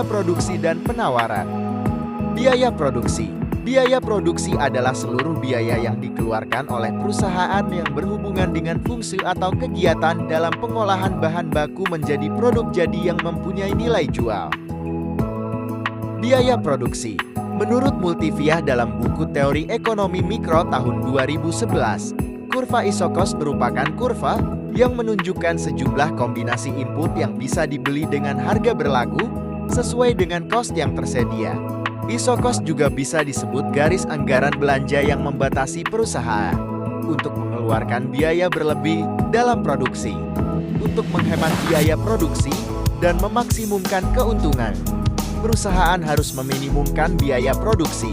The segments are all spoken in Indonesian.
produksi dan penawaran. Biaya produksi. Biaya produksi adalah seluruh biaya yang dikeluarkan oleh perusahaan yang berhubungan dengan fungsi atau kegiatan dalam pengolahan bahan baku menjadi produk jadi yang mempunyai nilai jual. Biaya produksi. Menurut Multiviah dalam buku Teori Ekonomi Mikro tahun 2011, kurva Isokos merupakan kurva yang menunjukkan sejumlah kombinasi input yang bisa dibeli dengan harga berlaku sesuai dengan cost yang tersedia. Isokos juga bisa disebut garis anggaran belanja yang membatasi perusahaan untuk mengeluarkan biaya berlebih dalam produksi, untuk menghemat biaya produksi dan memaksimumkan keuntungan. Perusahaan harus meminimumkan biaya produksi.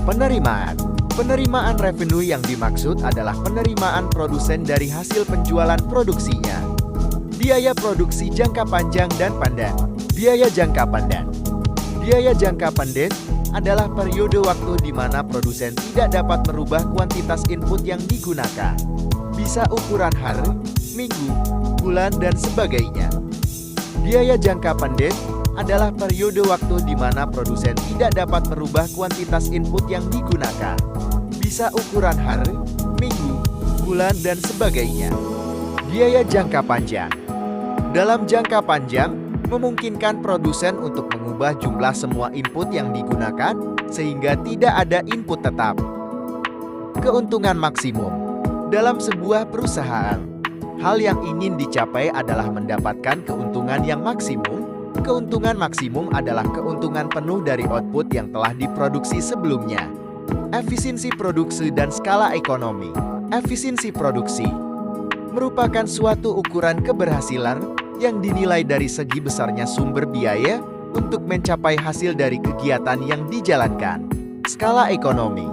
Penerimaan. Penerimaan revenue yang dimaksud adalah penerimaan produsen dari hasil penjualan produksinya. Biaya produksi jangka panjang dan pendek. Biaya jangka pendek. Biaya jangka pendek adalah periode waktu di mana produsen tidak dapat merubah kuantitas input yang digunakan. Bisa ukuran hari, minggu, bulan, dan sebagainya. Biaya jangka pendek adalah periode waktu di mana produsen tidak dapat merubah kuantitas input yang digunakan. Bisa ukuran hari, minggu, bulan, dan sebagainya. Biaya jangka panjang. Dalam jangka panjang, memungkinkan produsen untuk mengubah jumlah semua input yang digunakan sehingga tidak ada input tetap. Keuntungan maksimum. Dalam sebuah perusahaan, hal yang ingin dicapai adalah mendapatkan keuntungan yang maksimum. Keuntungan maksimum adalah keuntungan penuh dari output yang telah diproduksi sebelumnya. Efisiensi produksi dan skala ekonomi. Efisiensi produksi merupakan suatu ukuran keberhasilan yang dinilai dari segi besarnya sumber biaya untuk mencapai hasil dari kegiatan yang dijalankan. Skala ekonomi.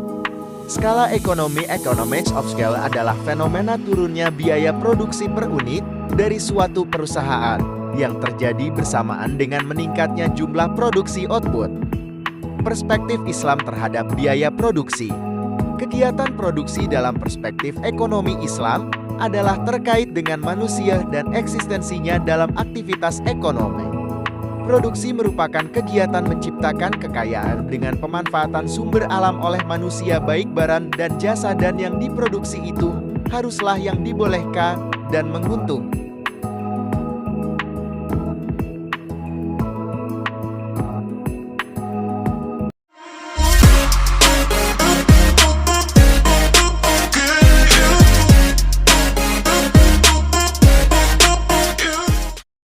Skala ekonomi economics of scale adalah fenomena turunnya biaya produksi per unit dari suatu perusahaan yang terjadi bersamaan dengan meningkatnya jumlah produksi output. Perspektif Islam terhadap biaya produksi. Kegiatan produksi dalam perspektif ekonomi Islam adalah terkait dengan manusia dan eksistensinya dalam aktivitas ekonomi. Produksi merupakan kegiatan menciptakan kekayaan dengan pemanfaatan sumber alam oleh manusia baik barang dan jasa dan yang diproduksi itu haruslah yang dibolehkan dan menguntungkan.